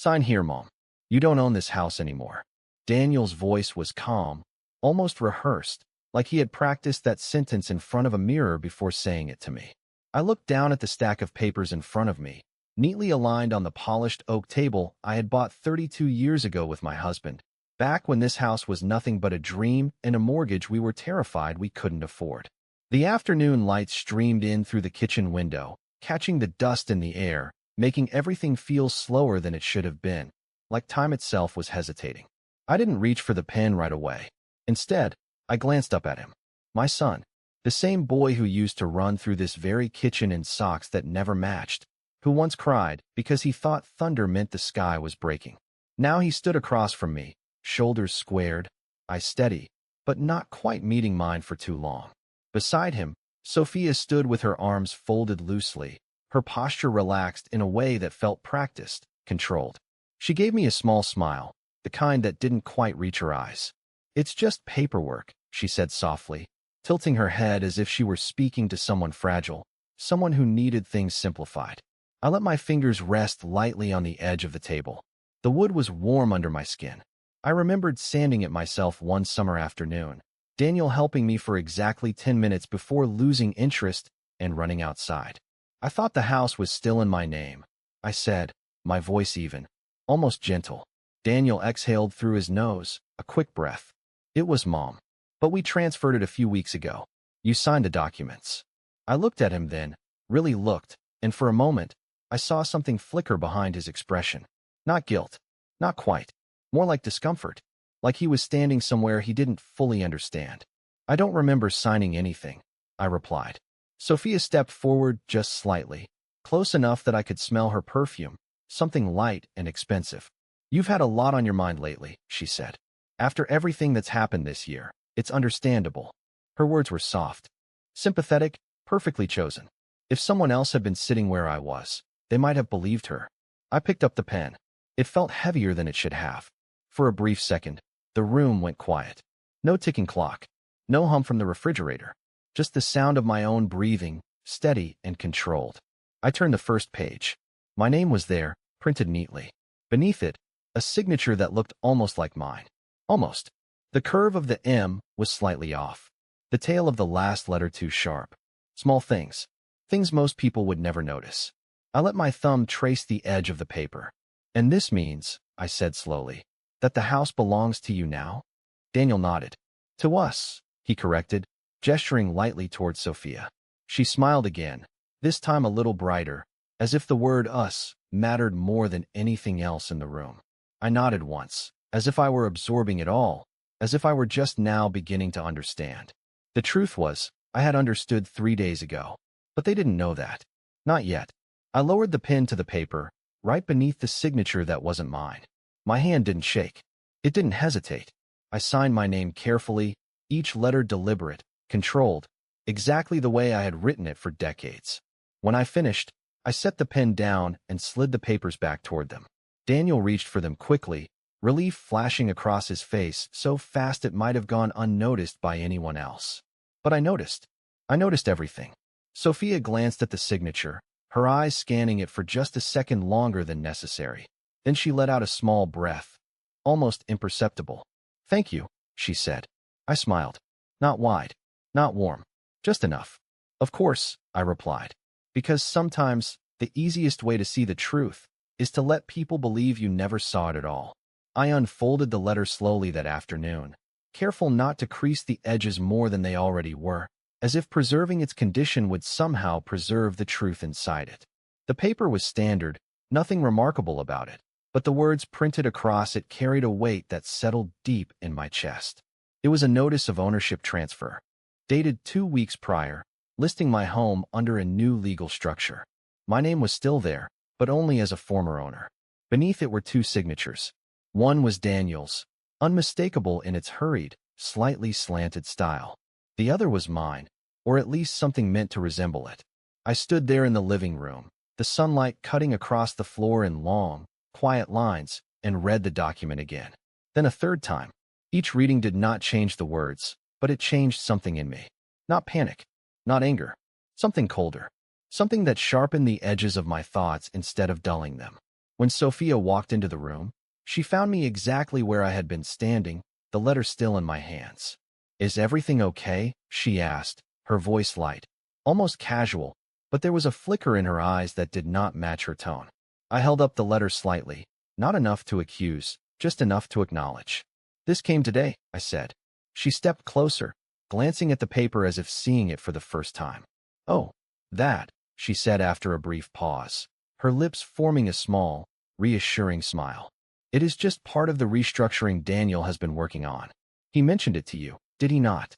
Sign here, Mom. You don't own this house anymore. Daniel's voice was calm, almost rehearsed, like he had practiced that sentence in front of a mirror before saying it to me. I looked down at the stack of papers in front of me, neatly aligned on the polished oak table I had bought 32 years ago with my husband, back when this house was nothing but a dream and a mortgage we were terrified we couldn't afford. The afternoon light streamed in through the kitchen window, catching the dust in the air, making everything feel slower than it should have been, like time itself was hesitating. I didn't reach for the pen right away. Instead, I glanced up at him. My son, the same boy who used to run through this very kitchen in socks that never matched, who once cried because he thought thunder meant the sky was breaking. Now he stood across from me, shoulders squared, eyes steady, but not quite meeting mine for too long. Beside him, Sophia stood with her arms folded loosely, her posture relaxed in a way that felt practiced, controlled. She gave me a small smile, the kind that didn't quite reach her eyes. "It's just paperwork," she said softly, tilting her head as if she were speaking to someone fragile, someone who needed things simplified. I let my fingers rest lightly on the edge of the table. The wood was warm under my skin. I remembered sanding it myself one summer afternoon, Daniel helping me for exactly 10 minutes before losing interest and running outside. "I thought the house was still in my name," I said, my voice even, almost gentle. Daniel exhaled through his nose, a quick breath. "It was, Mom. But we transferred it a few weeks ago. You signed the documents." I looked at him then, really looked, and for a moment, I saw something flicker behind his expression. Not guilt. Not quite. More like discomfort. Like he was standing somewhere he didn't fully understand. "I don't remember signing anything," I replied. Sophia stepped forward just slightly, close enough that I could smell her perfume, something light and expensive. "You've had a lot on your mind lately," she said. "After everything that's happened this year, it's understandable." Her words were soft, sympathetic, perfectly chosen. If someone else had been sitting where I was, they might have believed her. I picked up the pen. It felt heavier than it should have. For a brief second, the room went quiet. No ticking clock, no hum from the refrigerator, just the sound of my own breathing, steady and controlled. I turned the first page. My name was there, printed neatly. Beneath it, a signature that looked almost like mine. Almost. The curve of the M was slightly off. The tail of the last letter too sharp. Small things. Things most people would never notice. I let my thumb trace the edge of the paper. "And this means," I said slowly, "that the house belongs to you now?" Daniel nodded. "To us," he corrected, gesturing lightly towards Sophia. She smiled again, this time a little brighter, as if the word us mattered more than anything else in the room. I nodded once, as if I were absorbing it all, as if I were just now beginning to understand. The truth was, I had understood 3 days ago, but they didn't know that. Not yet. I lowered the pen to the paper, right beneath the signature that wasn't mine. My hand didn't shake. It didn't hesitate. I signed my name carefully, each letter deliberate, controlled, exactly the way I had written it for decades. When I finished, I set the pen down and slid the papers back toward them. Daniel reached for them quickly, relief flashing across his face so fast it might have gone unnoticed by anyone else. But I noticed. I noticed everything. Sophia glanced at the signature, her eyes scanning it for just a second longer than necessary. Then she let out a small breath, almost imperceptible. "Thank you," she said. I smiled. Not wide, not warm, just enough. "Of course," I replied, "because sometimes the easiest way to see the truth is to let people believe you never saw it at all." I unfolded the letter slowly that afternoon, careful not to crease the edges more than they already were, as if preserving its condition would somehow preserve the truth inside it. The paper was standard, nothing remarkable about it, but the words printed across it carried a weight that settled deep in my chest. It was a notice of ownership transfer, dated 2 weeks prior, listing my home under a new legal structure. My name was still there, but only as a former owner. Beneath it were 2 signatures. One was Daniel's, unmistakable in its hurried, slightly slanted style. The other was mine, or at least something meant to resemble it. I stood there in the living room, the sunlight cutting across the floor in long, quiet lines, and read the document again. Then a third time. Each reading did not change the words, but it changed something in me. Not panic, not anger, something colder, something that sharpened the edges of my thoughts instead of dulling them. When Sophia walked into the room, she found me exactly where I had been standing, the letter still in my hands. "Is everything okay?" she asked, her voice light, almost casual, but there was a flicker in her eyes that did not match her tone. I held up the letter slightly, not enough to accuse, just enough to acknowledge. "This came today," I said. She stepped closer, glancing at the paper as if seeing it for the first time. "Oh, that," she said after a brief pause, her lips forming a small, reassuring smile. "It is just part of the restructuring Daniel has been working on. He mentioned it to you, did he not?"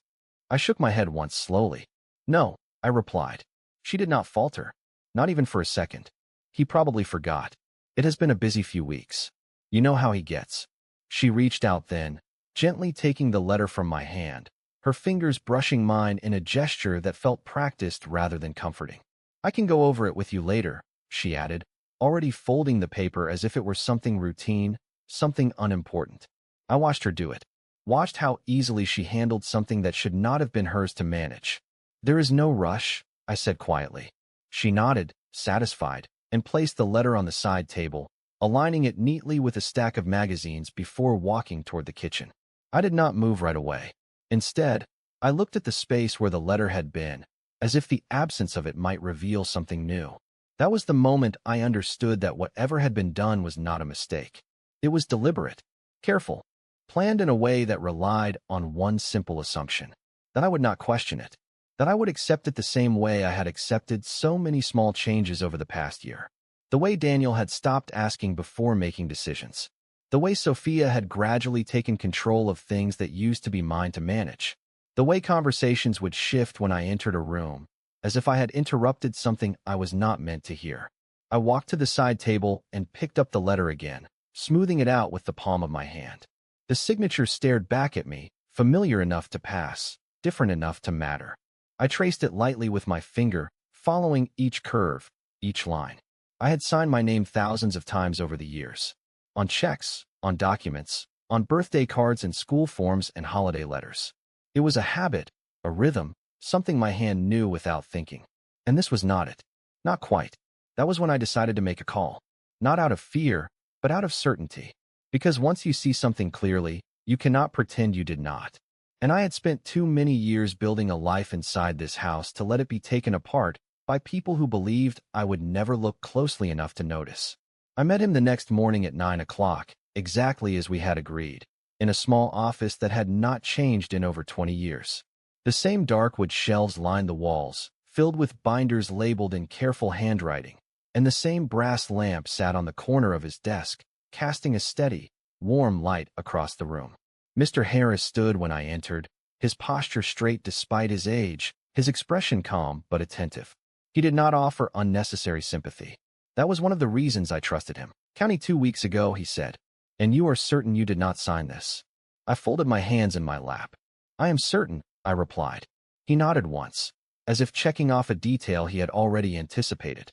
I shook my head once slowly. "No," I replied. She did not falter, not even for a second. "He probably forgot. It has been a busy few weeks. You know how he gets." She reached out then, gently taking the letter from my hand, her fingers brushing mine in a gesture that felt practiced rather than comforting. "I can go over it with you later," she added, already folding the paper as if it were something routine, something unimportant. I watched her do it, watched how easily she handled something that should not have been hers to manage. "There is no rush," I said quietly. She nodded, satisfied, and placed the letter on the side table, aligning it neatly with a stack of magazines before walking toward the kitchen. I did not move right away. Instead, I looked at the space where the letter had been, as if the absence of it might reveal something new. That was the moment I understood that whatever had been done was not a mistake. It was deliberate, careful, planned in a way that relied on one simple assumption: that I would not question it, that I would accept it the same way I had accepted so many small changes over the past year. The way Daniel had stopped asking before making decisions. The way Sophia had gradually taken control of things that used to be mine to manage. The way conversations would shift when I entered a room, as if I had interrupted something I was not meant to hear. I walked to the side table and picked up the letter again, smoothing it out with the palm of my hand. The signature stared back at me, familiar enough to pass, different enough to matter. I traced it lightly with my finger, following each curve, each line. I had signed my name thousands of times over the years. On checks, on documents, on birthday cards and school forms and holiday letters. It was a habit, a rhythm, something my hand knew without thinking. And this was not it. Not quite. That was when I decided to make a call. Not out of fear, but out of certainty. Because once you see something clearly, you cannot pretend you did not. And I had spent too many years building a life inside this house to let it be taken apart by people who believed I would never look closely enough to notice. I met him the next morning at 9 o'clock, exactly as we had agreed, in a small office that had not changed in over 20 years. The same dark wood shelves lined the walls, filled with binders labeled in careful handwriting, and the same brass lamp sat on the corner of his desk, casting a steady, warm light across the room. Mr. Harris stood when I entered, his posture straight despite his age, his expression calm but attentive. He did not offer unnecessary sympathy. That was one of the reasons I trusted him. "County 2 weeks ago," he said. "And you are certain you did not sign this?" I folded my hands in my lap. "I am certain," I replied. He nodded once, as if checking off a detail he had already anticipated.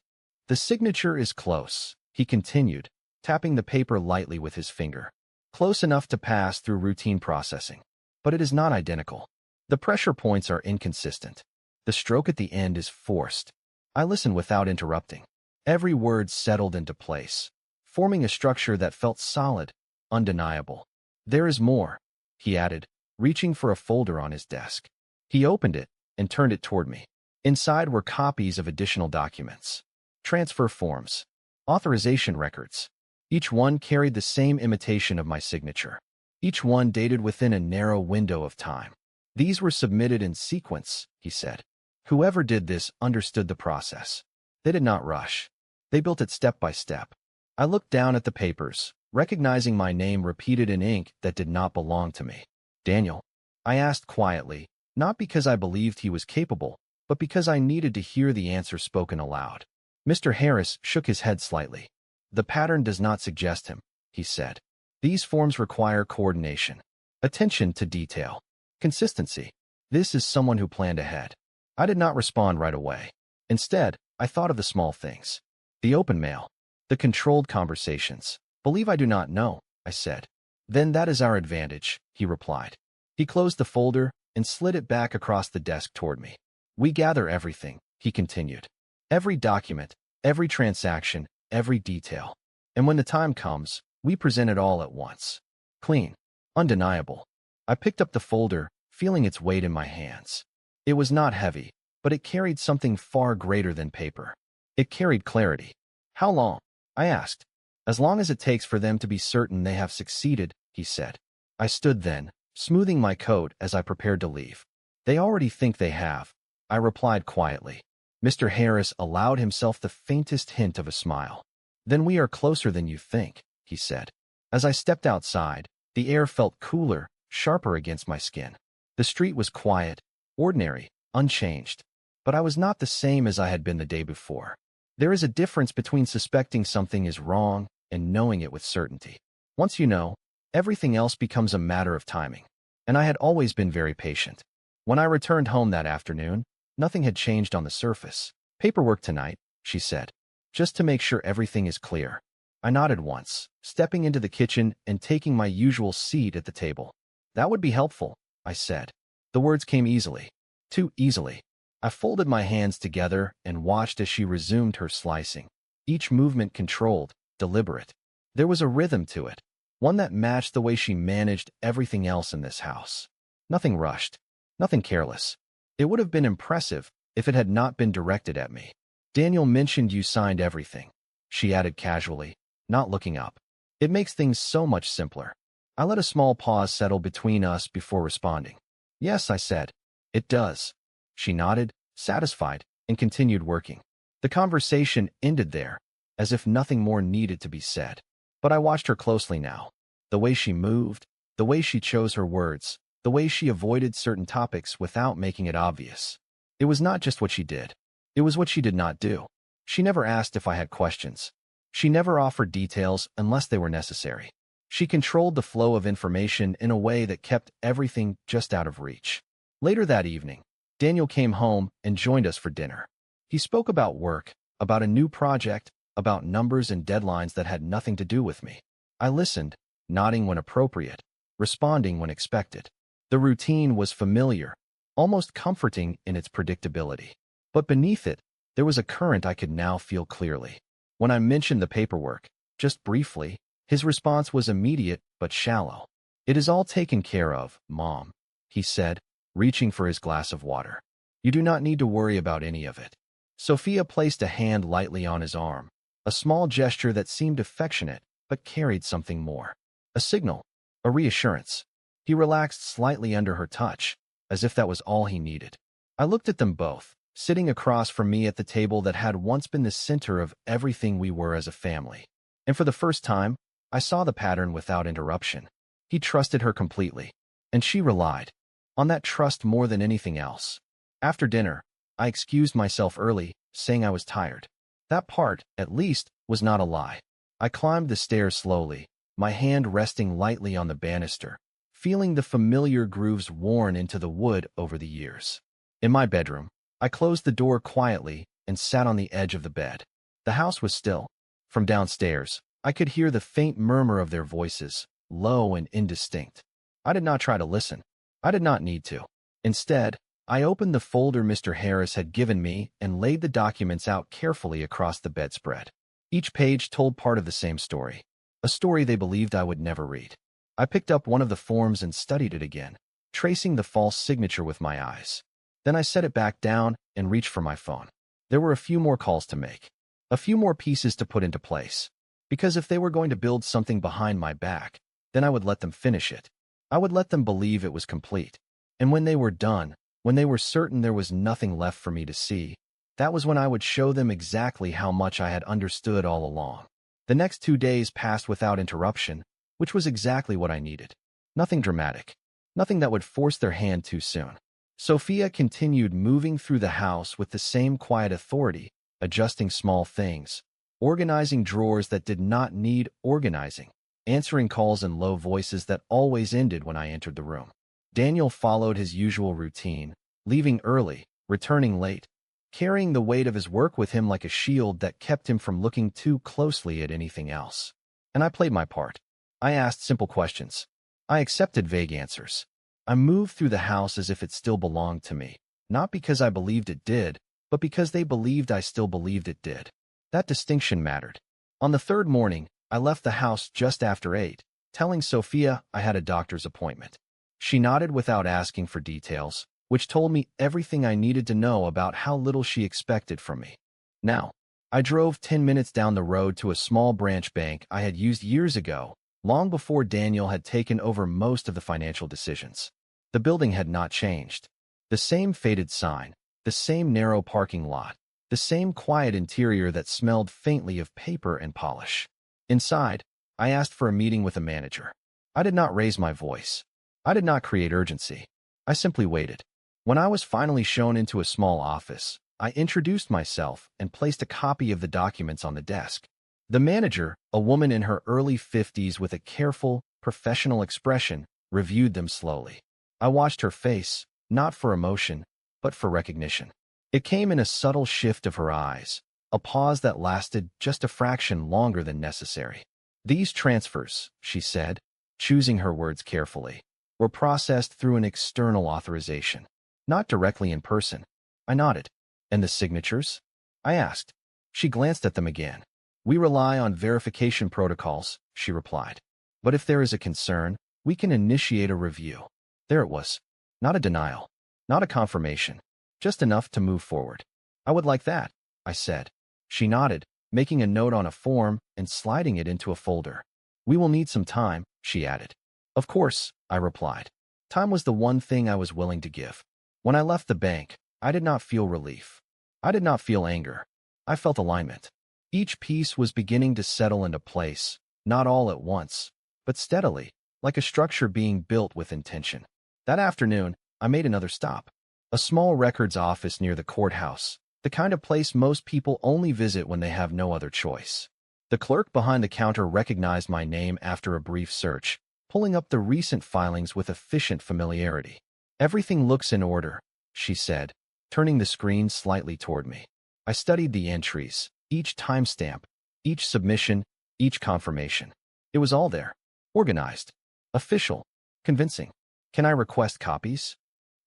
"The signature is close," he continued, tapping the paper lightly with his finger. "Close enough to pass through routine processing. But it is not identical. The pressure points are inconsistent. The stroke at the end is forced." I listened without interrupting. Every word settled into place, forming a structure that felt solid, undeniable. "There is more," he added, reaching for a folder on his desk. He opened it and turned it toward me. Inside were copies of additional documents, transfer forms, authorization records. Each one carried the same imitation of my signature. Each one dated within a narrow window of time. "These were submitted in sequence," he said. "Whoever did this understood the process. They did not rush. They built it step by step." I looked down at the papers, recognizing my name repeated in ink that did not belong to me. "Daniel?" I asked quietly, not because I believed he was capable, but because I needed to hear the answer spoken aloud. Mr. Harris shook his head slightly. "The pattern does not suggest him," he said. "These forms require coordination, attention to detail, consistency. This is someone who planned ahead." I did not respond right away. Instead, I thought of the small things. The open mail, the controlled conversations. "Believe I do not know," I said. "Then that is our advantage," he replied. He closed the folder and slid it back across the desk toward me. "We gather everything," he continued. "Every document, every transaction, every detail. And when the time comes, we present it all at once. Clean. Undeniable. I picked up the folder, feeling its weight in my hands. It was not heavy, but it carried something far greater than paper. It carried clarity. How long? I asked. As long as it takes for them to be certain they have succeeded, he said. I stood then, smoothing my coat as I prepared to leave. They already think they have, I replied quietly. Mr. Harris allowed himself the faintest hint of a smile. Then we are closer than you think, he said. As I stepped outside, the air felt cooler, sharper against my skin. The street was quiet, ordinary, unchanged. But I was not the same as I had been the day before. There is a difference between suspecting something is wrong and knowing it with certainty. Once you know, everything else becomes a matter of timing. And I had always been very patient. When I returned home that afternoon, nothing had changed on the surface. Paperwork tonight, she said, just to make sure everything is clear. I nodded once, stepping into the kitchen and taking my usual seat at the table. That would be helpful, I said. The words came easily. Too easily. I folded my hands together and watched as she resumed her slicing. Each movement controlled, deliberate. There was a rhythm to it, one that matched the way she managed everything else in this house. Nothing rushed, nothing careless. It would have been impressive if it had not been directed at me. Daniel mentioned you signed everything, she added casually, not looking up. It makes things so much simpler. I let a small pause settle between us before responding. Yes, I said. It does. She nodded, satisfied, and continued working. The conversation ended there, as if nothing more needed to be said. But I watched her closely now. The way she moved, the way she chose her words, the way she avoided certain topics without making it obvious. It was not just what she did. It was what she did not do. She never asked if I had questions. She never offered details unless they were necessary. She controlled the flow of information in a way that kept everything just out of reach. Later that evening, Daniel came home and joined us for dinner. He spoke about work, about a new project, about numbers and deadlines that had nothing to do with me. I listened, nodding when appropriate, responding when expected. The routine was familiar, almost comforting in its predictability. But beneath it, there was a current I could now feel clearly. When I mentioned the paperwork, just briefly, his response was immediate but shallow. It is all taken care of, Mom, he said, reaching for his glass of water. You do not need to worry about any of it. Sophia placed a hand lightly on his arm, a small gesture that seemed affectionate but carried something more. A signal, a reassurance. He relaxed slightly under her touch, as if that was all he needed. I looked at them both, sitting across from me at the table that had once been the center of everything we were as a family. And for the first time, I saw the pattern without interruption. He trusted her completely, and she relied on that trust more than anything else. After dinner, I excused myself early, saying I was tired. That part, at least, was not a lie. I climbed the stairs slowly, my hand resting lightly on the banister, feeling the familiar grooves worn into the wood over the years. In my bedroom, I closed the door quietly and sat on the edge of the bed. The house was still. From downstairs, I could hear the faint murmur of their voices, low and indistinct. I did not try to listen. I did not need to. Instead, I opened the folder Mr. Harris had given me and laid the documents out carefully across the bedspread. Each page told part of the same story, a story they believed I would never read. I picked up one of the forms and studied it again, tracing the false signature with my eyes. Then I set it back down and reached for my phone. There were a few more calls to make, a few more pieces to put into place. Because if they were going to build something behind my back, then I would let them finish it. I would let them believe it was complete. And when they were done, when they were certain there was nothing left for me to see, that was when I would show them exactly how much I had understood all along. The next 2 days passed without interruption, which was exactly what I needed. Nothing dramatic. Nothing that would force their hand too soon. Sophia continued moving through the house with the same quiet authority, adjusting small things, organizing drawers that did not need organizing, answering calls in low voices that always ended when I entered the room. Daniel followed his usual routine, leaving early, returning late, carrying the weight of his work with him like a shield that kept him from looking too closely at anything else. And I played my part. I asked simple questions. I accepted vague answers. I moved through the house as if it still belonged to me, not because I believed it did, but because they believed I still believed it did. That distinction mattered. On the third morning, I left the house just after 8, telling Sophia I had a doctor's appointment. She nodded without asking for details, which told me everything I needed to know about how little she expected from me. Now, I drove 10 minutes down the road to a small branch bank I had used years ago, long before Daniel had taken over most of the financial decisions. The building had not changed. The same faded sign, the same narrow parking lot, the same quiet interior that smelled faintly of paper and polish. Inside, I asked for a meeting with a manager. I did not raise my voice. I did not create urgency. I simply waited. When I was finally shown into a small office, I introduced myself and placed a copy of the documents on the desk. The manager, a woman in her early 50s with a careful, professional expression, reviewed them slowly. I watched her face, not for emotion, but for recognition. It came in a subtle shift of her eyes, a pause that lasted just a fraction longer than necessary. These transfers, she said, choosing her words carefully, were processed through an external authorization, not directly in person. I nodded. And the signatures? I asked. She glanced at them again. We rely on verification protocols, she replied. But if there is a concern, we can initiate a review. There it was. Not a denial. Not a confirmation. Just enough to move forward. I would like that, I said. She nodded, making a note on a form and sliding it into a folder. We will need some time, she added. Of course, I replied. Time was the one thing I was willing to give. When I left the bank, I did not feel relief. I did not feel anger. I felt alignment. Each piece was beginning to settle into place, not all at once, but steadily, like a structure being built with intention. That afternoon, I made another stop. A small records office near the courthouse, the kind of place most people only visit when they have no other choice. The clerk behind the counter recognized my name after a brief search, pulling up the recent filings with efficient familiarity. Everything looks in order, she said, turning the screen slightly toward me. I studied the entries, each timestamp, each submission, each confirmation. It was all there. Organized. Official. Convincing. Can I request copies?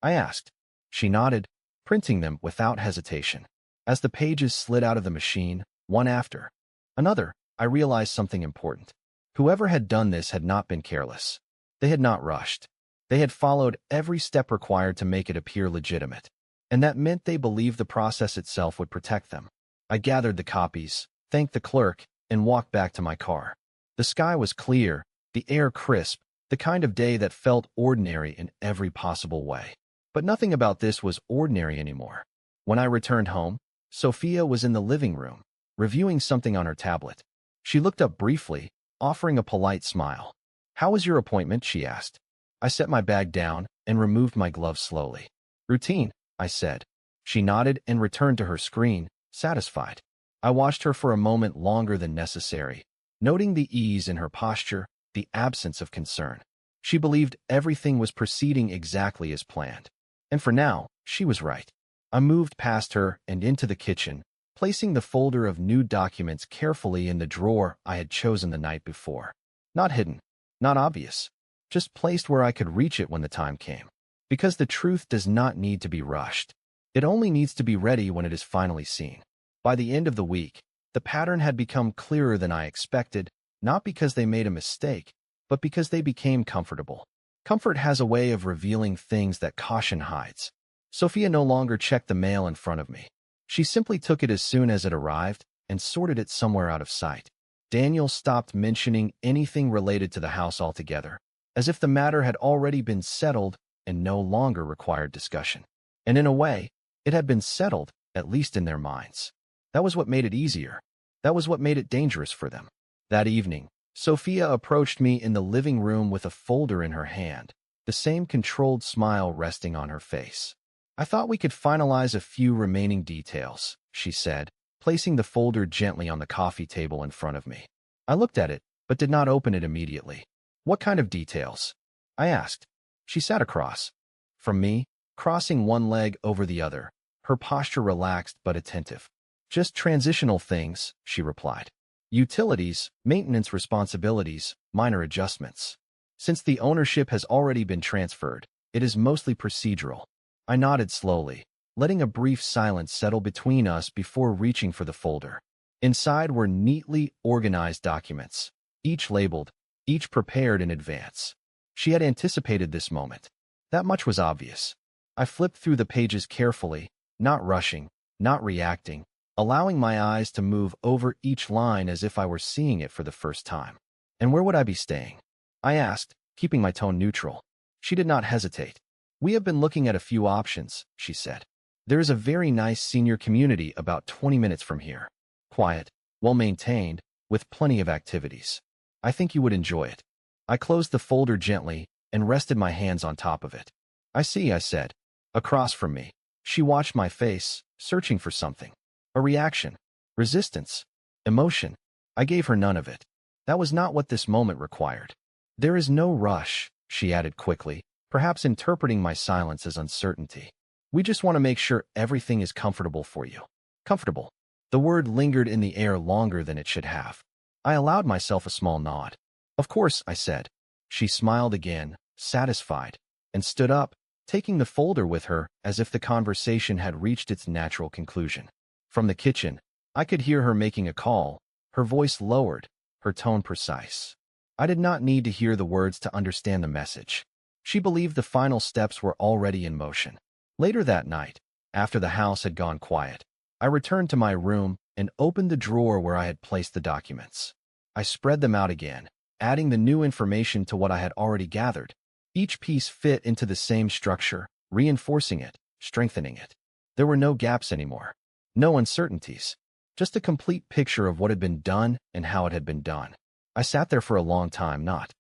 I asked. She nodded, printing them without hesitation. As the pages slid out of the machine, one after another, I realized something important. Whoever had done this had not been careless. They had not rushed. They had followed every step required to make it appear legitimate. And that meant they believed the process itself would protect them. I gathered the copies, thanked the clerk, and walked back to my car. The sky was clear, the air crisp, the kind of day that felt ordinary in every possible way. But nothing about this was ordinary anymore. When I returned home, Sophia was in the living room, reviewing something on her tablet. She looked up briefly, offering a polite smile. "How was your appointment?" she asked. I set my bag down and removed my gloves slowly. "Routine," I said. She nodded and returned to her screen, satisfied. I watched her for a moment longer than necessary, noting the ease in her posture, the absence of concern. She believed everything was proceeding exactly as planned. And for now, she was right. I moved past her and into the kitchen, placing the folder of new documents carefully in the drawer I had chosen the night before. Not hidden, not obvious, just placed where I could reach it when the time came. Because the truth does not need to be rushed. It only needs to be ready when it is finally seen. By the end of the week, the pattern had become clearer than I expected, not because they made a mistake, but because they became comfortable. Comfort has a way of revealing things that caution hides. Sophia no longer checked the mail in front of me. She simply took it as soon as it arrived and sorted it somewhere out of sight. Daniel stopped mentioning anything related to the house altogether, as if the matter had already been settled and no longer required discussion. And in a way, it had been settled, at least in their minds. That was what made it easier. That was what made it dangerous for them. That evening, Sophia approached me in the living room with a folder in her hand, the same controlled smile resting on her face. "I thought we could finalize a few remaining details," she said, placing the folder gently on the coffee table in front of me. I looked at it, but did not open it immediately. "What kind of details?" I asked. She sat across from me, crossing one leg over the other, her posture relaxed but attentive. "Just transitional things," she replied. "Utilities, maintenance responsibilities, minor adjustments. Since the ownership has already been transferred, it is mostly procedural." I nodded slowly, letting a brief silence settle between us before reaching for the folder. Inside were neatly organized documents, each labeled, each prepared in advance. She had anticipated this moment. That much was obvious. I flipped through the pages carefully, not rushing, not reacting, allowing my eyes to move over each line as if I were seeing it for the first time. And where would I be staying? I asked, keeping my tone neutral. She did not hesitate. We have been looking at a few options, she said. There is a very nice senior community about 20 minutes from here. Quiet, well-maintained, with plenty of activities. I think you would enjoy it. I closed the folder gently and rested my hands on top of it. I see, I said. Across from me. She watched my face, searching for something. A reaction. Resistance. Emotion. I gave her none of it. That was not what this moment required. There is no rush, she added quickly, perhaps interpreting my silence as uncertainty. We just want to make sure everything is comfortable for you. Comfortable. The word lingered in the air longer than it should have. I allowed myself a small nod. Of course, I said. She smiled again, satisfied, and stood up, taking the folder with her as if the conversation had reached its natural conclusion. From the kitchen, I could hear her making a call, her voice lowered, her tone precise. I did not need to hear the words to understand the message. She believed the final steps were already in motion. Later that night, after the house had gone quiet, I returned to my room and opened the drawer where I had placed the documents. I spread them out again, adding the new information to what I had already gathered. Each piece fit into the same structure, reinforcing it, strengthening it. There were no gaps anymore, no uncertainties, just a complete picture of what had been done and how it had been done. I sat there for a long time, not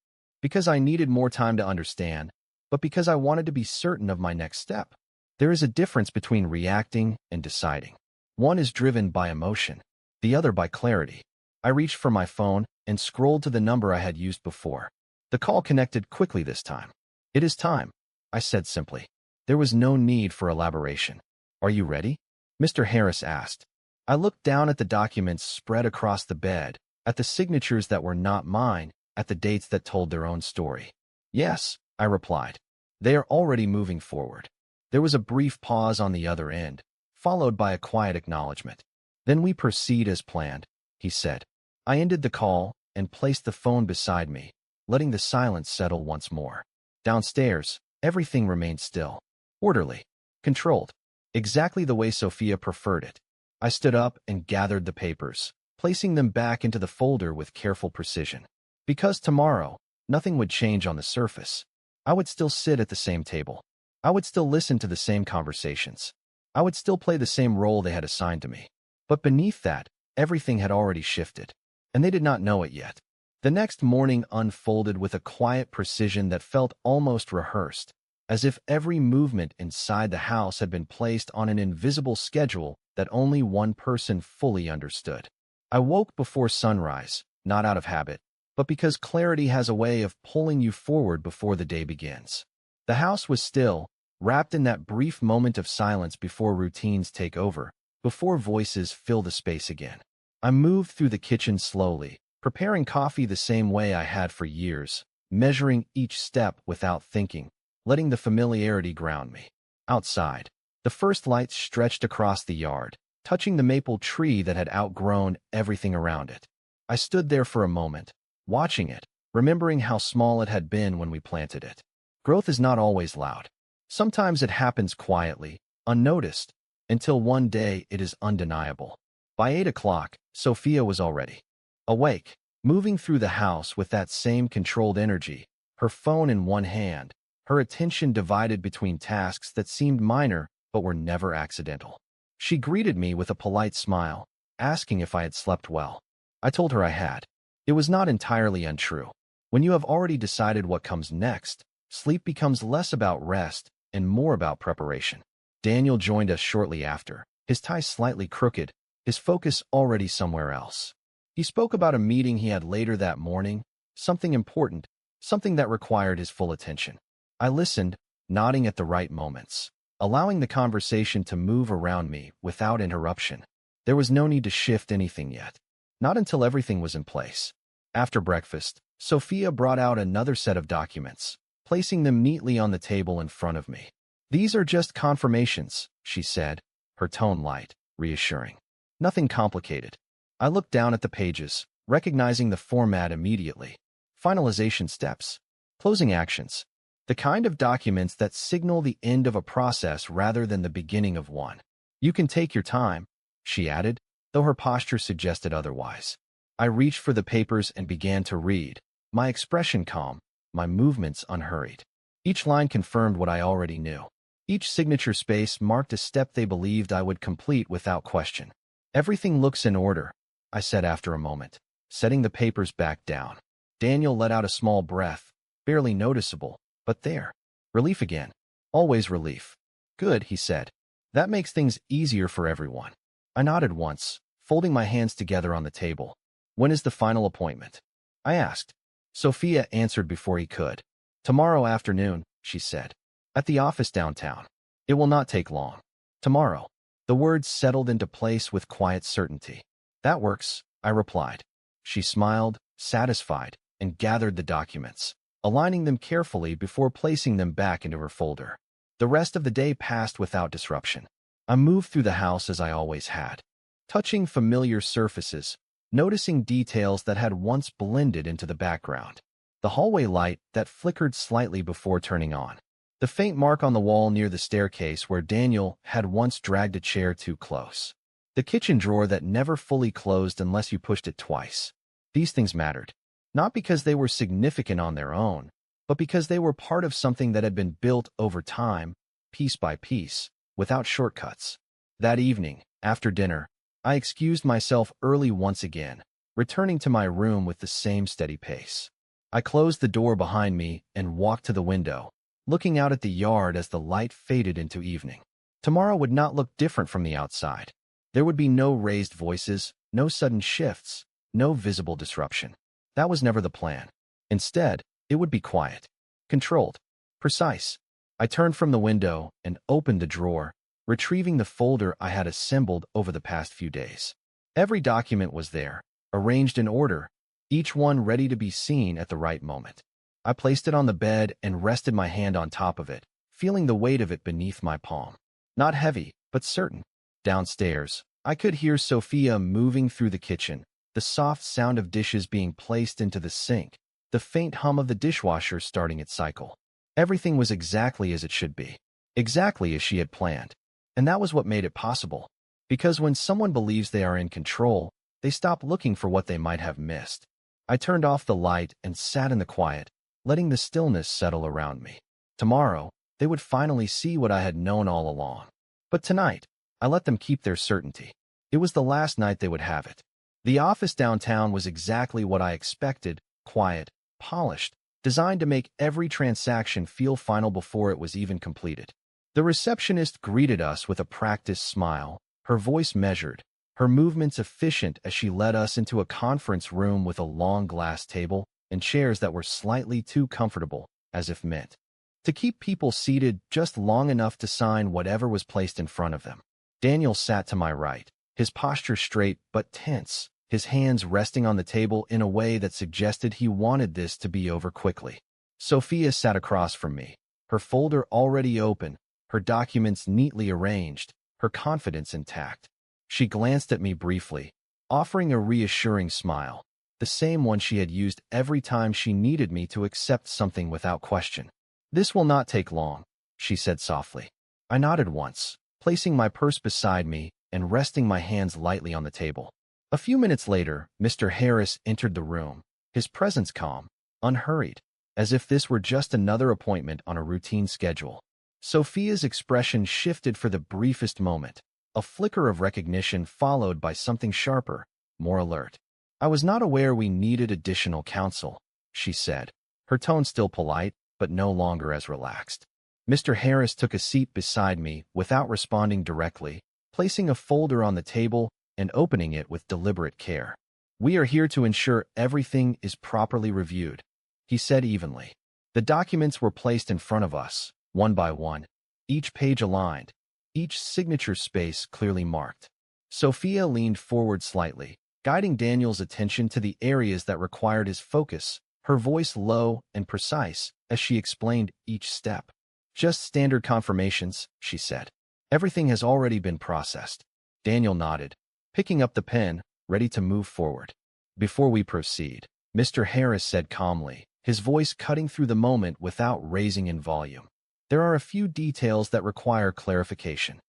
because I needed more time to understand, but because I wanted to be certain of my next step. There is a difference between reacting and deciding. One is driven by emotion, the other by clarity. I reached for my phone and scrolled to the number I had used before. The call connected quickly this time. It is time, I said simply. There was no need for elaboration. Are you ready? Mr. Harris asked. I looked down at the documents spread across the bed, at the signatures that were not mine, at the dates that told their own story. Yes, I replied. They are already moving forward. There was a brief pause on the other end, followed by a quiet acknowledgement. Then we proceed as planned, he said. I ended the call and placed the phone beside me, letting the silence settle once more. Downstairs, everything remained still, orderly, controlled, exactly the way Sophia preferred it. I stood up and gathered the papers, placing them back into the folder with careful precision. Because tomorrow, nothing would change on the surface. I would still sit at the same table. I would still listen to the same conversations. I would still play the same role they had assigned to me. But beneath that, everything had already shifted, and they did not know it yet. The next morning unfolded with a quiet precision that felt almost rehearsed, as if every movement inside the house had been placed on an invisible schedule that only one person fully understood. I woke before sunrise, not out of habit, but because clarity has a way of pulling you forward before the day begins. The house was still, wrapped in that brief moment of silence before routines take over, before voices fill the space again. I moved through the kitchen slowly, preparing coffee the same way I had for years, measuring each step without thinking, letting the familiarity ground me. Outside, the first lights stretched across the yard, touching the maple tree that had outgrown everything around it. I stood there for a moment, watching it, remembering how small it had been when we planted it. Growth is not always loud. Sometimes it happens quietly, unnoticed, until one day it is undeniable. By 8 o'clock, Sophia was already awake, moving through the house with that same controlled energy, her phone in one hand, her attention divided between tasks that seemed minor but were never accidental. She greeted me with a polite smile, asking if I had slept well. I told her I had. It was not entirely untrue. When you have already decided what comes next, sleep becomes less about rest and more about preparation. Daniel joined us shortly after, his tie slightly crooked, his focus already somewhere else. He spoke about a meeting he had later that morning, something important, something that required his full attention. I listened, nodding at the right moments, allowing the conversation to move around me without interruption. There was no need to shift anything yet, not until everything was in place. After breakfast, Sophia brought out another set of documents, placing them neatly on the table in front of me. These are just confirmations, she said, her tone light, reassuring. Nothing complicated. I looked down at the pages, recognizing the format immediately. Finalization steps. Closing actions. The kind of documents that signal the end of a process rather than the beginning of one. You can take your time, she added, though her posture suggested otherwise. I reached for the papers and began to read, my expression calm, my movements unhurried. Each line confirmed what I already knew. Each signature space marked a step they believed I would complete without question. Everything looks in order, I said after a moment, setting the papers back down. Daniel let out a small breath, barely noticeable, but there. Relief again. Always relief. Good, he said. That makes things easier for everyone. I nodded once, folding my hands together on the table. When is the final appointment? I asked. Sophia answered before he could. Tomorrow afternoon, she said. At the office downtown. It will not take long. Tomorrow. The words settled into place with quiet certainty. That works, I replied. She smiled, satisfied, and gathered the documents, aligning them carefully before placing them back into her folder. The rest of the day passed without disruption. I moved through the house as I always had, touching familiar surfaces, noticing details that had once blended into the background. The hallway light that flickered slightly before turning on. The faint mark on the wall near the staircase where Daniel had once dragged a chair too close. The kitchen drawer that never fully closed unless you pushed it twice. These things mattered, not because they were significant on their own, but because they were part of something that had been built over time, piece by piece, without shortcuts. That evening, after dinner, I excused myself early once again, returning to my room with the same steady pace. I closed the door behind me and walked to the window, looking out at the yard as the light faded into evening. Tomorrow would not look different from the outside. There would be no raised voices, no sudden shifts, no visible disruption. That was never the plan. Instead, it would be quiet, controlled, precise. I turned from the window and opened the drawer, retrieving the folder I had assembled over the past few days. Every document was there, arranged in order, each one ready to be seen at the right moment. I placed it on the bed and rested my hand on top of it, feeling the weight of it beneath my palm. Not heavy, but certain. Downstairs, I could hear Sophia moving through the kitchen, the soft sound of dishes being placed into the sink, the faint hum of the dishwasher starting its cycle. Everything was exactly as it should be, exactly as she had planned. And that was what made it possible. Because when someone believes they are in control, they stop looking for what they might have missed. I turned off the light and sat in the quiet, letting the stillness settle around me. Tomorrow, they would finally see what I had known all along. But tonight, I let them keep their certainty. It was the last night they would have it. The office downtown was exactly what I expected, quiet, polished, designed to make every transaction feel final before it was even completed. The receptionist greeted us with a practiced smile, her voice measured, her movements efficient as she led us into a conference room with a long glass table and chairs that were slightly too comfortable, as if meant to keep people seated just long enough to sign whatever was placed in front of them. Daniel sat to my right, his posture straight but tense, his hands resting on the table in a way that suggested he wanted this to be over quickly. Sophia sat across from me, her folder already open, her documents neatly arranged, her confidence intact. She glanced at me briefly, offering a reassuring smile, the same one she had used every time she needed me to accept something without question. "This will not take long," she said softly. I nodded once, placing my purse beside me and resting my hands lightly on the table. A few minutes later, Mr. Harris entered the room, his presence calm, unhurried, as if this were just another appointment on a routine schedule. Sophia's expression shifted for the briefest moment, a flicker of recognition followed by something sharper, more alert. "I was not aware we needed additional counsel," she said, her tone still polite, but no longer as relaxed. Mr. Harris took a seat beside me without responding directly, placing a folder on the table and opening it with deliberate care. "We are here to ensure everything is properly reviewed," he said evenly. The documents were placed in front of us, one by one, each page aligned, each signature space clearly marked. Sophia leaned forward slightly, guiding Daniel's attention to the areas that required his focus, her voice low and precise as she explained each step. "Just standard confirmations," she said. "Everything has already been processed." Daniel nodded, picking up the pen, ready to move forward. Before we proceed, Mr. Harris said calmly, his voice cutting through the moment without raising in volume. There are a few details that require clarification.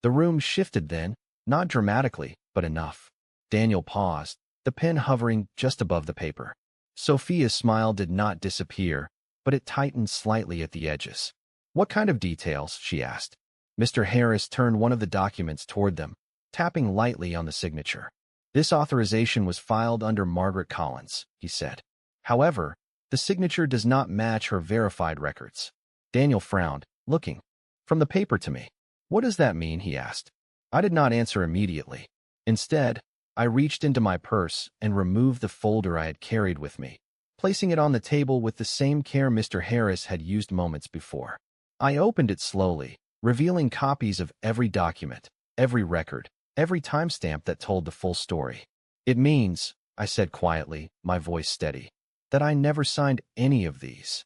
The room shifted then, not dramatically, but enough. Daniel paused, the pen hovering just above the paper. Sophia's smile did not disappear, but it tightened slightly at the edges. What kind of details? She asked. Mr. Harris turned one of the documents toward them, tapping lightly on the signature. This authorization was filed under Margaret Collins, he said. However, the signature does not match her verified records. Daniel frowned, looking from the paper to me. What does that mean? He asked. I did not answer immediately. Instead, I reached into my purse and removed the folder I had carried with me, placing it on the table with the same care Mr. Harris had used moments before. I opened it slowly, revealing copies of every document, every record, every timestamp that told the full story. It means, I said quietly, my voice steady, that I never signed any of these.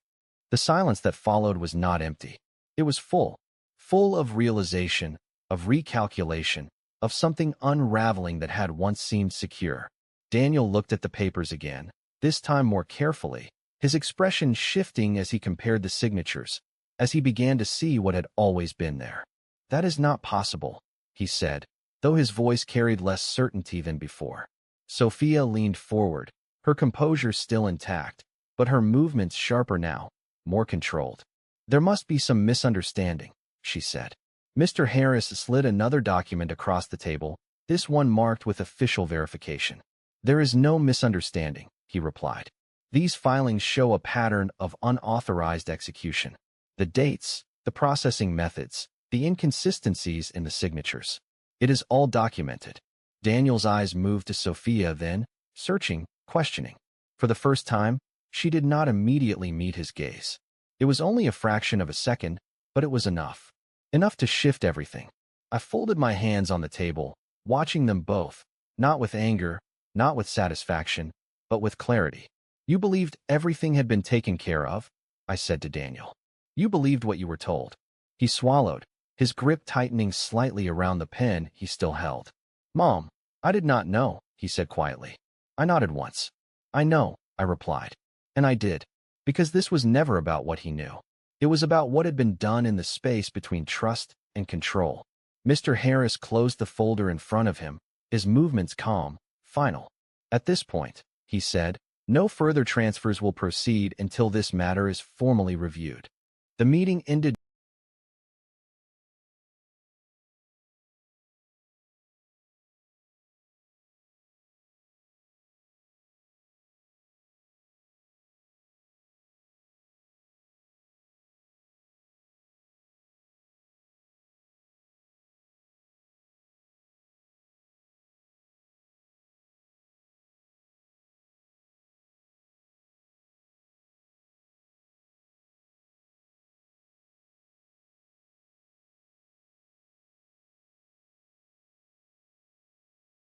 The silence that followed was not empty. It was full of realization, of recalculation, of something unraveling that had once seemed secure. Daniel looked at the papers again, this time more carefully, his expression shifting as he compared the signatures, as he began to see what had always been there. That is not possible, he said, though his voice carried less certainty than before. Sophia leaned forward, her composure still intact, but her movements sharper now, more controlled. There must be some misunderstanding, she said. Mr. Harris slid another document across the table, this one marked with official verification. There is no misunderstanding, he replied. These filings show a pattern of unauthorized execution. The dates, the processing methods, the inconsistencies in the signatures. It is all documented. Daniel's eyes moved to Sophia then, searching, questioning. For the first time, she did not immediately meet his gaze. It was only a fraction of a second, but it was enough. Enough to shift everything. I folded my hands on the table, watching them both, not with anger, not with satisfaction, but with clarity. You believed everything had been taken care of? I said to Daniel. You believed what you were told. He swallowed, his grip tightening slightly around the pen he still held. Mom, I did not know, he said quietly. I nodded once. I know, I replied. And I did, because this was never about what he knew. It was about what had been done in the space between trust and control. Mr. Harris closed the folder in front of him, his movements calm, final. At this point, he said, no further transfers will proceed until this matter is formally reviewed. The meeting ended